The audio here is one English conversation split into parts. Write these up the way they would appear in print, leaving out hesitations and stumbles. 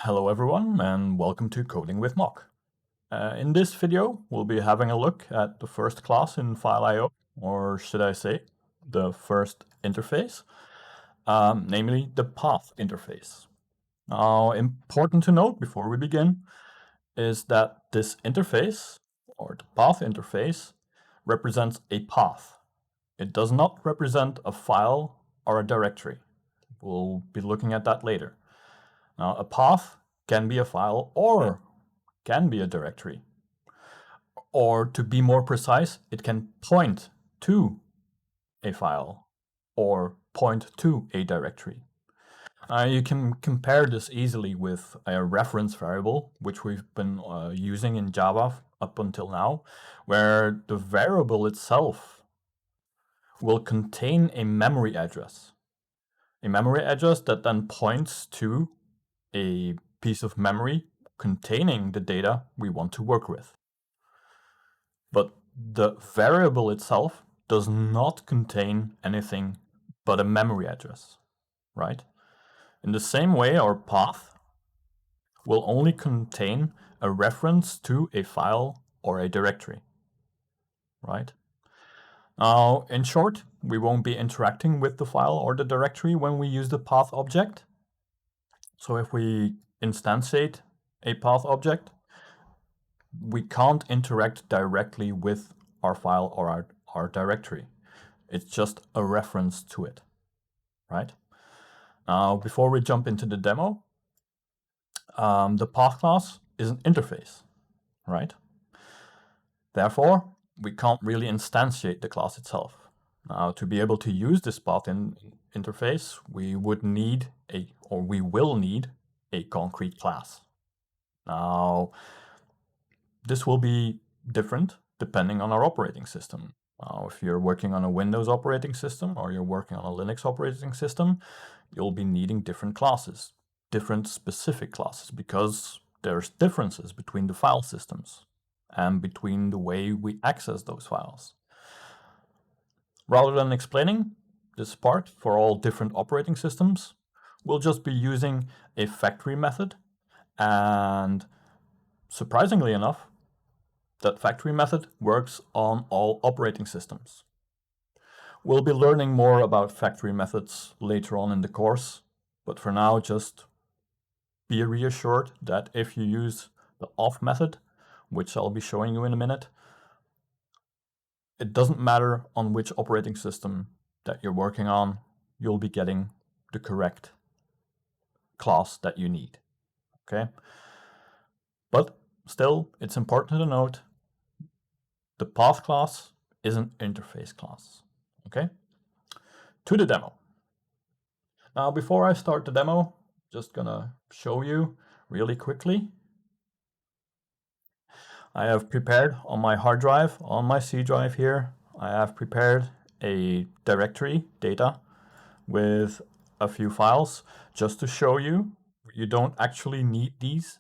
Hello everyone and welcome to Coding with Mock. In this video we'll be having a look at the first class in FileIO, or should I say the first interface, namely the path interface. Now, important to note before we begin is that this interface, or the path interface, represents a path. It does not represent a file or a directory. We'll be looking at that later. Now, a path can be a file or can be a directory. Or to be more precise, it can point to a file or point to a directory. You can compare this easily with a reference variable, which we've been using in Java up until now, where the variable itself will contain a memory address. A memory address that then points to a piece of memory containing the data we want to work with. But the variable itself does not contain anything but a memory address, right? In the same way, our path will only contain a reference to a file or a directory, right? Now, in short, we won't be interacting with the file or the directory when we use the path object. So if we instantiate a path object, we can't interact directly with our file or our directory. It's just a reference to it, right? Now, before we jump into the demo, the path class is an interface, right? Therefore, we can't really instantiate the class itself. Now, to be able to use this path interface, we will need a concrete class. Now, this will be different depending on our operating system. If you're working on a Windows operating system or you're working on a Linux operating system, you'll be needing different classes, different specific classes, because there's differences between the file systems and between the way we access those files. Rather than explaining this part for all different operating systems, we'll just be using a factory method, and surprisingly enough, that factory method works on all operating systems. We'll be learning more about factory methods later on in the course, but for now just be reassured that if you use the off method, which I'll be showing you in a minute, it doesn't matter on which operating system that you're working on, you'll be getting the correct class that you need, okay? But still, it's important to note the path class is an interface class, okay? To the demo. Now, before I start the demo, just gonna show you really quickly. I have prepared on my hard drive, on my C drive here, I have prepared a directory data with a few files just to show you. You don't actually need these.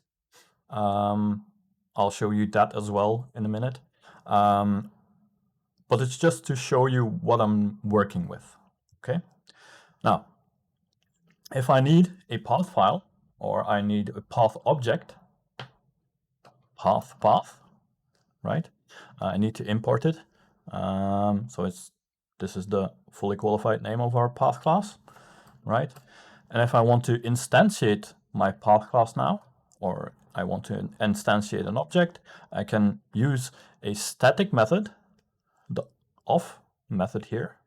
I'll show you that as well in a minute. But it's just to show you what I'm working with, okay? Now, if I need a path file, or I need a path object, path, right? I need to import it. This is the fully qualified name of our path class, right? And if I want to instantiate my path class now, or I want to instantiate an object, I can use a static method, the off method here,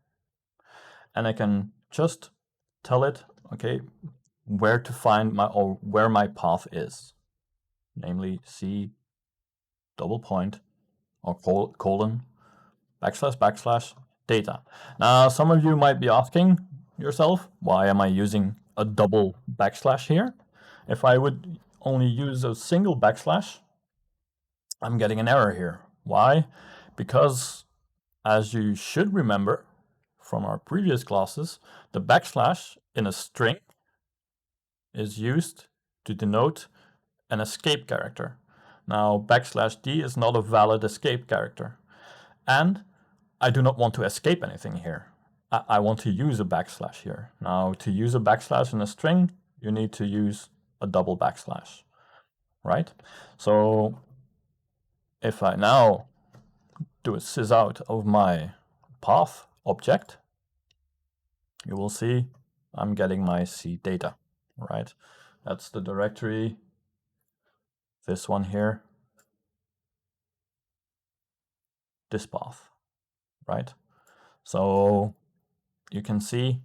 and I can just tell it, okay, where to find where my path is, namely C double point or colon // data. Now, some of you might be asking yourself, why am I using a double backslash here? If I would only use a single backslash, I'm getting an error here. Why? Because, as you should remember from our previous classes, the backslash in a string is used to denote an escape character. Now, /d is not a valid escape character. And I do not want to escape anything here. I want to use a backslash here. Now, to use a backslash in a string, you need to use a double backslash, right? So if I now do a sysout of my path object, you will see I'm getting my C data, right? That's the directory, this one here, this path, right? So you can see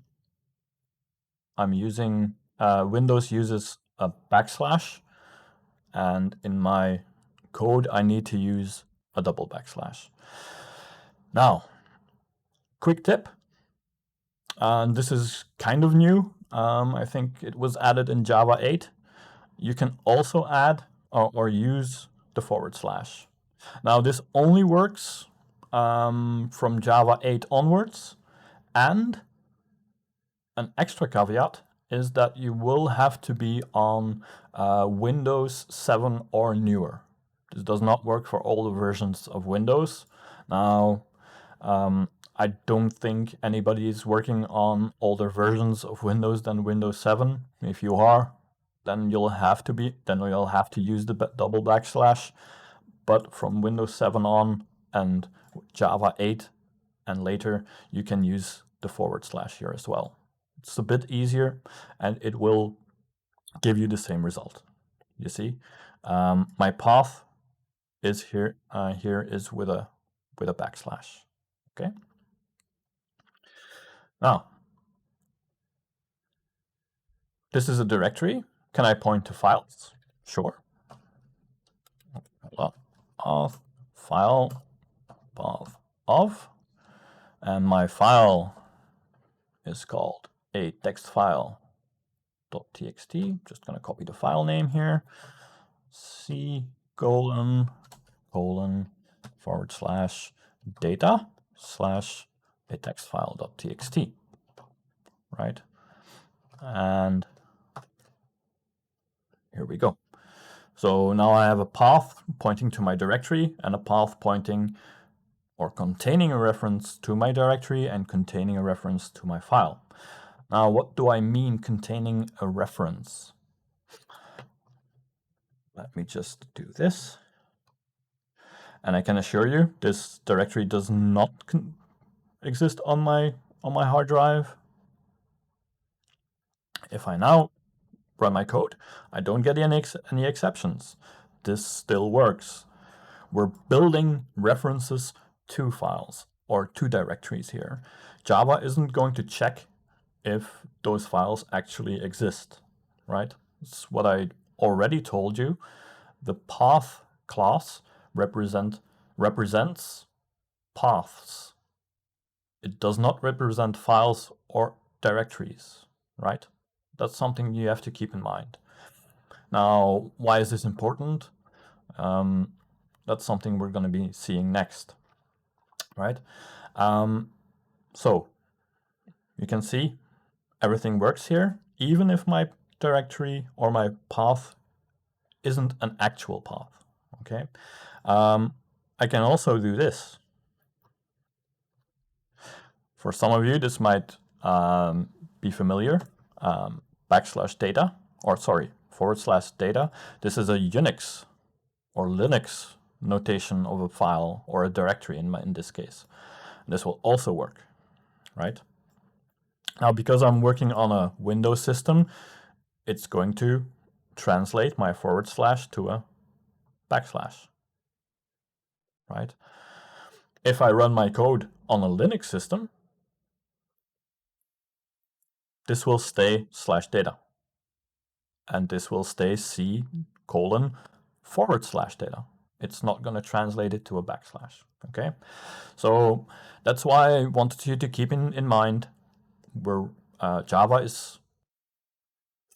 I'm using, Windows uses a backslash, and in my code I need to use a double backslash. Now, quick tip, and this is kind of new. I think it was added in Java 8. You can also add or use the forward slash. Now this only works from Java 8 onwards, and an extra caveat is that you will have to be on Windows 7 or newer. This does not work for all the versions of Windows. Now, I don't think anybody is working on older versions of Windows than Windows 7. If you are, then you'll have to use the double backslash. But from Windows 7 on and Java 8 and later, you can use the forward slash here as well. It's a bit easier, and it will give you the same result. You see, my path is here. Here is with a backslash. Okay. Now, this is a directory. Can I point to files? Sure. Path file path of, and my file is called a text file.txt. Just going to copy the file name here. C:/ data / a text file.txt, right? And here we go. So now I have a path pointing to my directory and a path pointing or containing a reference to my directory and containing a reference to my file. Now, what do I mean containing a reference? Let me just do this. And I can assure you, this directory does not exist on my hard drive. If I now run my code, I don't get any exceptions. This still works. We're building references to files or to directories here. Java isn't going to check if those files actually exist, right? It's what I already told you. The path class represents paths. It does not represent files or directories, right? That's something you have to keep in mind. Now, why is this important? That's something we're going to be seeing next, right? So you can see everything works here, even if my directory or my path isn't an actual path, okay? I can also do this. For some of you, this might be familiar. /data, or sorry, /data. This is a Unix or Linux notation of a file or a directory in this case. This will also work, right? Now, because I'm working on a Windows system, it's going to translate my / to a backslash, right? If I run my code on a Linux system, this will stay /data. And this will stay C:/ data. It's not going to translate it to a backslash, okay? So that's why I wanted you to keep in mind where Java is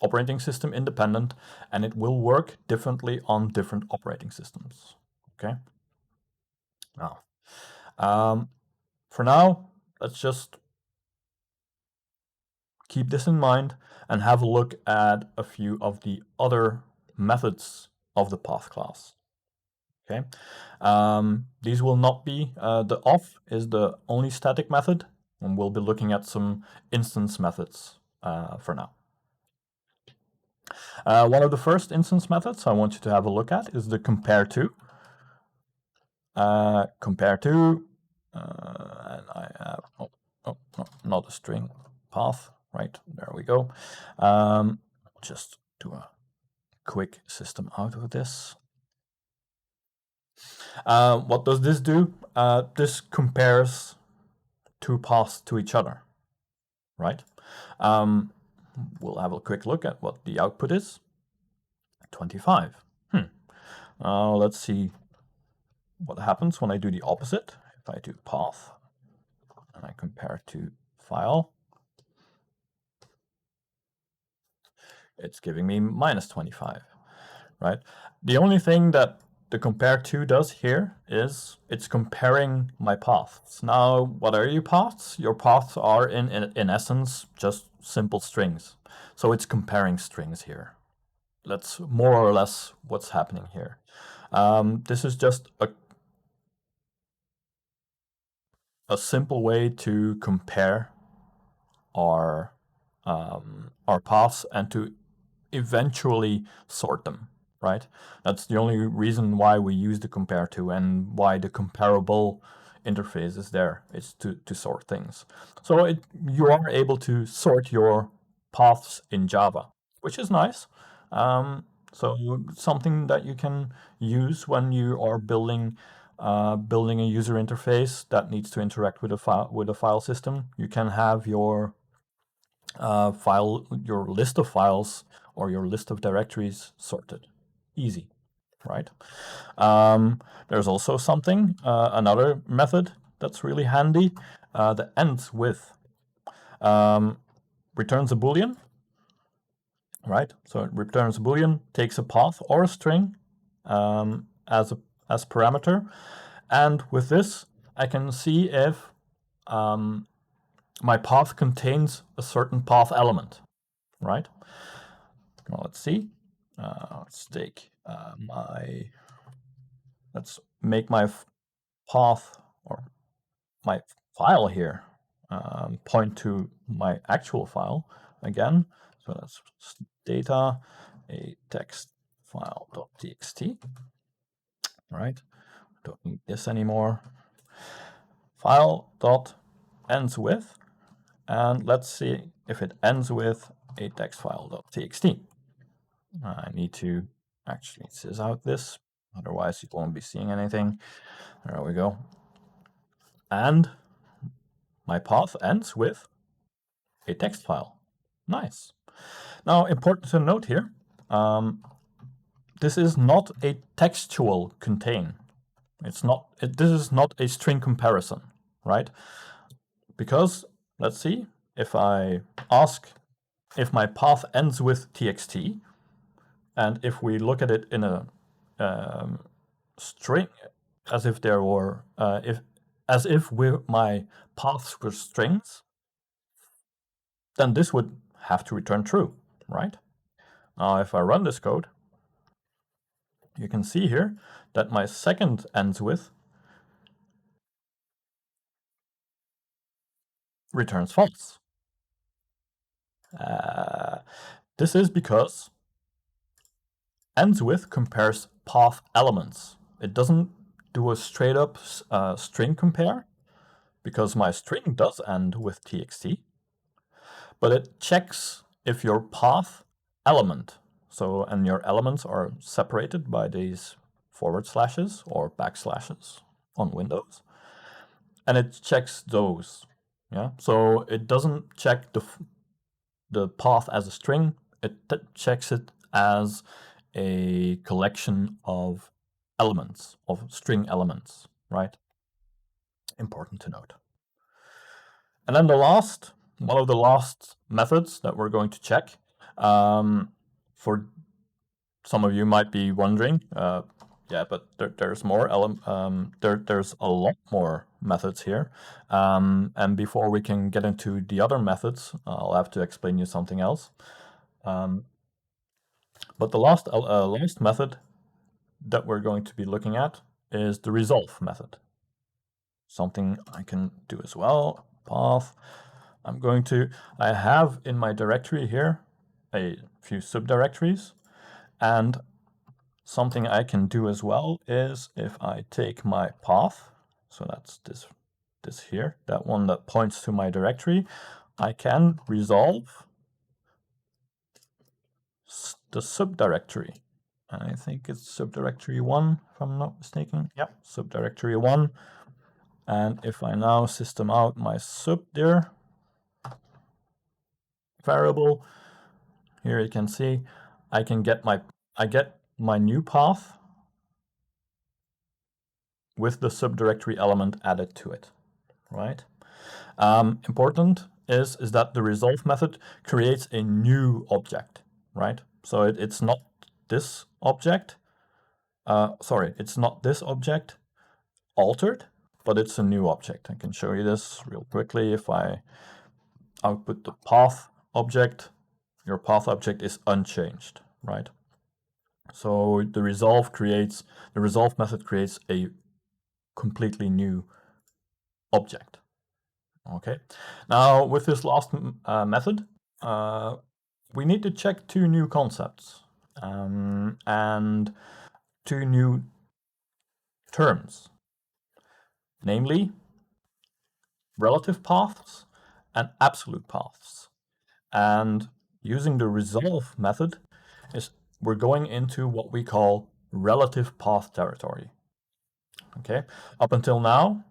operating system independent, and it will work differently on different operating systems, okay? Now, for now, let's just keep this in mind and have a look at a few of the other methods of the path class. Okay, these will not be, the off is the only static method, and we'll be looking at some instance methods for now. One of the first instance methods I want you to have a look at is the compare to. Compare to, and I have, no, not a string path, right? There we go. Just do a quick system out of this. What does this do? This compares two paths to each other, right? We'll have a quick look at what the output is. 25. Let's see what happens when I do the opposite. If I do path and I compare to file, it's giving me minus 25, right? The only thing that the compare to does here is it's comparing my paths. Now, what are your paths? Your paths are in essence just simple strings. So it's comparing strings here. That's more or less what's happening here. This is just a simple way to compare our paths and to eventually sort them, right? That's the only reason why we use the compare to and why the comparable interface is there. It's to sort things. So you are able to sort your paths in Java, which is nice. So something that you can use when you are building a user interface that needs to interact with a file system. You can have your your list of files or your list of directories sorted. Easy, right? There's also something, another method that's really handy that ends with. Returns a boolean, right? So it returns a boolean, takes a path or a string as parameter, and with this I can see if my path contains a certain path element, right? Well, let's see. Let's make my path or my file here point to my actual file again. So that's data, a text file.txt, right? Don't need this anymore. File dot ends with, and let's see if it ends with a text file.txt. I need to actually sys out this, otherwise you won't be seeing anything. There we go. And my path ends with a text file. Nice. Now, important to note here, this is not a textual contain. This is not a string comparison, right? Because, let's see, if I ask if my path ends with txt, and if we look at it in a string, as if there were, my paths were strings, then this would have to return true, right? Now, if I run this code, you can see here that my second ends with returns false. This is because ends with compares path elements. It doesn't do a straight up string compare, because my string does end with txt, but it checks if your path element, and your elements are separated by these forward slashes or backslashes on Windows, and it checks those. Yeah, so it doesn't check the path as a string. It checks it as a collection of elements, of string elements, right? Important to note. And then one of the last methods that we're going to check, for some of you might be wondering, yeah, but there's more there's a lot more methods here. And before we can get into the other methods, I'll have to explain you something else. But the last method that we're going to be looking at is the resolve method. Something I can do as well. Path. I have in my directory here a few subdirectories. And something I can do as well is if I take my path, so that's this here, that one that points to my directory, I can resolve the subdirectory. And I think it's subdirectory 1, if I'm not mistaken. Yep, subdirectory 1. And if I now system out my subdir variable, here you can see I get my new path with the subdirectory element added to it, right? Important is that the resolve method creates a new object, right? So it's not this object. It's not this object altered, but it's a new object. I can show you this real quickly. If I output the path object, your path object is unchanged, right? So the resolve method creates a completely new object. Okay. Now with this last method, we need to check two new concepts and two new terms, namely relative paths and absolute paths. And using the resolve method we're going into what we call relative path territory. Okay, up until now,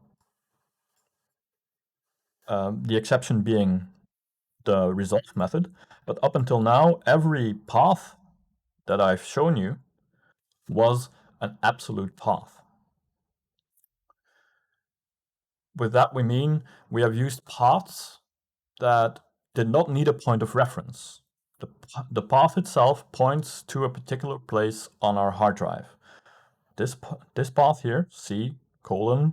the exception being the resolve method, but up until now, every path that I've shown you was an absolute path. With that, we mean we have used paths that did not need a point of reference. The path itself points to a particular place on our hard drive. This path here, c:/data/a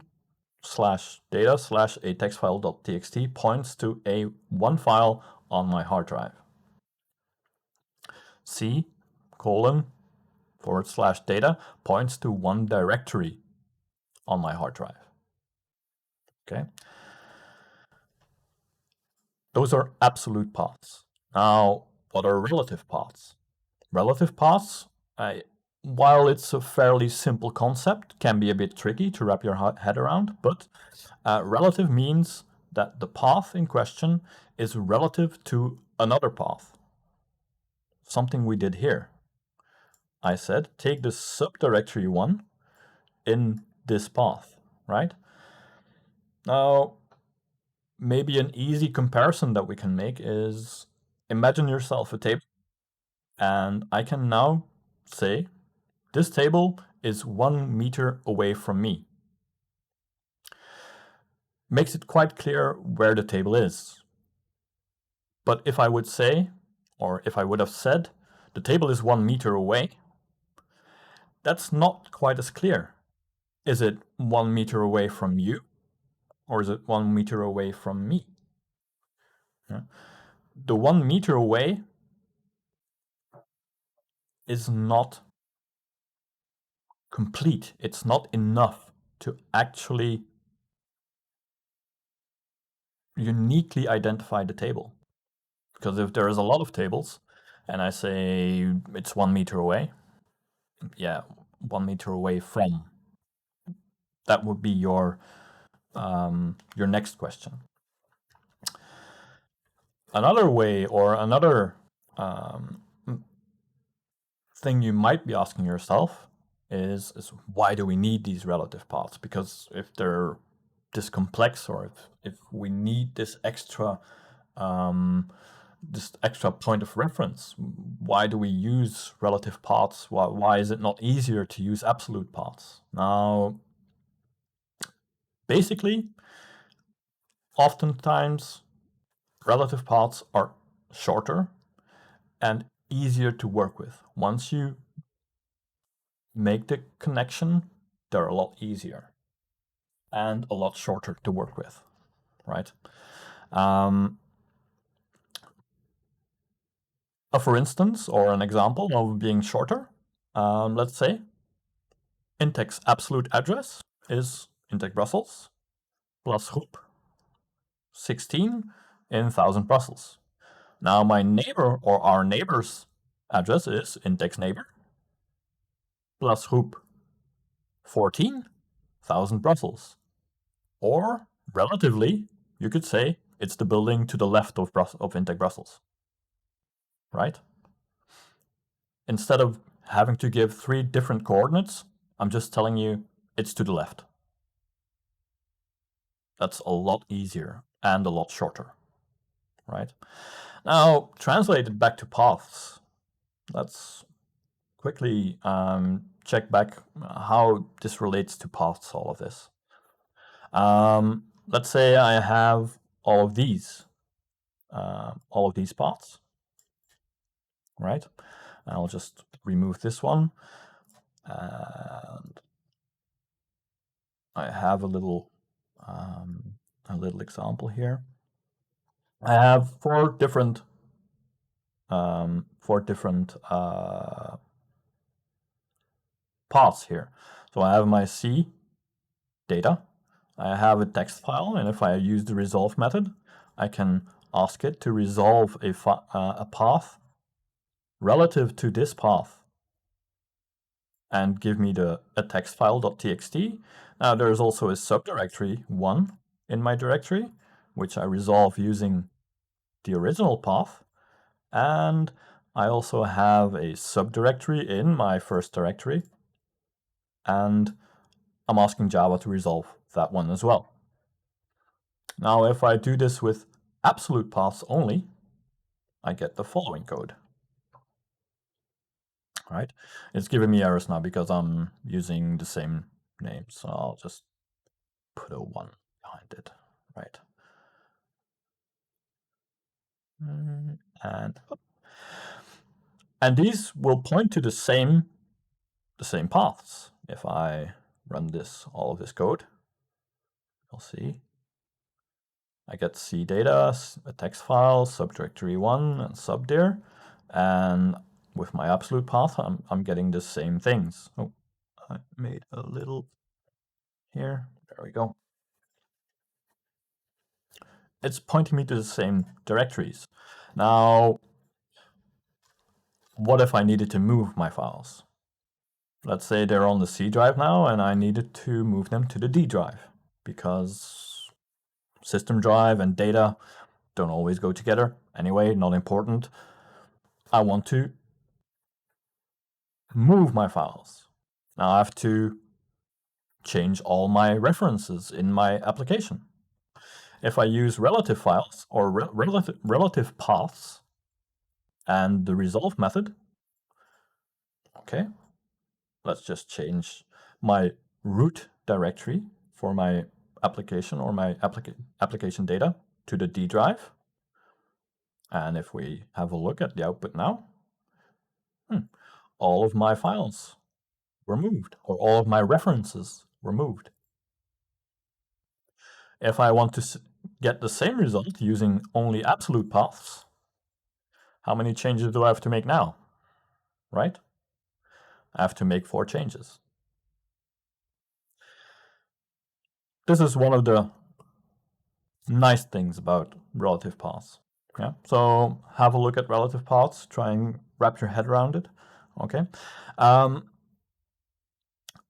textfile.txt, points to one file on my hard drive. c:/data points to one directory on my hard drive. Okay. Those are absolute paths. Now, what are relative paths? Relative paths, while it's a fairly simple concept, can be a bit tricky to wrap your head around, but relative means that the path in question is relative to another path. Something we did here. I said, take the subdirectory 1 in this path, right? Now, maybe an easy comparison that we can make is imagine yourself a table, and I can now say this table is 1 meter away from me. Makes it quite clear where the table is. But if I would say, or if I would have said, the table is 1 meter away, that's not quite as clear. Is it 1 meter away from you? Or is it 1 meter away from me? Yeah. The 1 meter away is not complete. It's not enough to actually uniquely identify the table. Because if there is a lot of tables and I say it's 1 meter away, yeah, 1 meter away from, that would be your next question. Another way, or another thing you might be asking yourself is why do we need these relative paths? Because if they're this complex, or if we need this extra point of reference, why do we use relative paths? Why is it not easier to use absolute paths? Now, basically, oftentimes relative paths are shorter and easier to work with. Once you make the connection, they're a lot easier and a lot shorter to work with, right? For instance, or an example of being shorter, let's say Intech's absolute address is Intech Brussels plus Groep 16 in 1000 Brussels. Now my neighbor or our neighbor's address is index neighbor plus hoop 14,000 Brussels. Or relatively, you could say it's the building to the left of index Brussels, right? Instead of having to give 3 different coordinates, I'm just telling you it's to the left. That's a lot easier and a lot shorter, right? Now, translated back to paths, let's quickly check back how this relates to paths, all of this. Let's say I have all of these paths, right? I'll just remove this one, and I have a little example here. I have 4 different paths here. So I have my C data. I have a text file, and if I use the resolve method, I can ask it to resolve a path relative to this path and give me a text file.txt. Now there's also a subdirectory 1 in my directory, which I resolve using the original path, and I also have a subdirectory in my first directory, and I'm asking Java to resolve that one as well. Now if I do this with absolute paths only, I get the following code. Right? It's giving me errors now because I'm using the same name, so I'll just put a 1 behind it, right? And these will point to the same paths. If I run all of this code, you'll see I get C data, a text file, subdirectory 1, and subdir, and with my absolute path, I'm getting the same things. Oh, I made a little here. There we go. It's pointing me to the same directories. Now, what if I needed to move my files? Let's say they're on the C drive now, and I needed to move them to the D drive, because system drive and data don't always go together. Anyway, not important. I want to move my files. Now I have to change all my references in my application. If I use relative files or relative paths and the resolve method, okay, let's just change my root directory for my application or my application data to the D drive. And if we have a look at the output now, all of my files were moved, or all of my references were moved. If I want to get the same result using only absolute paths, how many changes do I have to make now? Right? I have to make 4 changes. This is one of the nice things about relative paths. Yeah. So have a look at relative paths, try and wrap your head around it. Okay.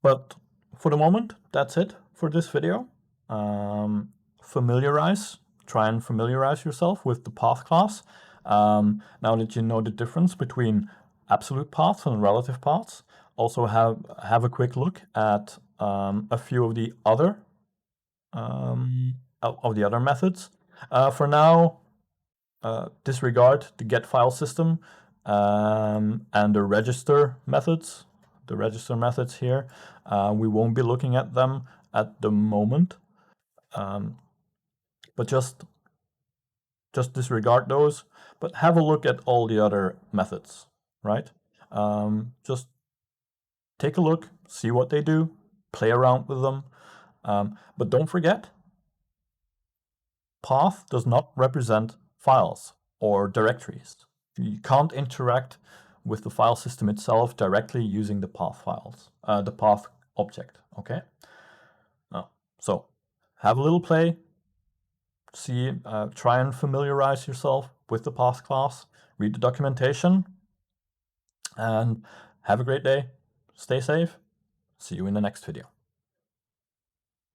But for the moment, that's it for this video. Try and familiarize yourself with the path class. Now that you know the difference between absolute paths and relative paths, also have a quick look at a few of the other methods. For now, disregard the get file system and the register methods. The register methods here, we won't be looking at them at the moment, but just disregard those. But have a look at all the other methods, right? Just take a look, see what they do, play around with them. But don't forget, path does not represent files or directories. You can't interact with the file system itself directly using the path files, the path object, okay? So have a little play, try and familiarize yourself with the path class, read the documentation, and have a great day. Stay safe. See you in the next video.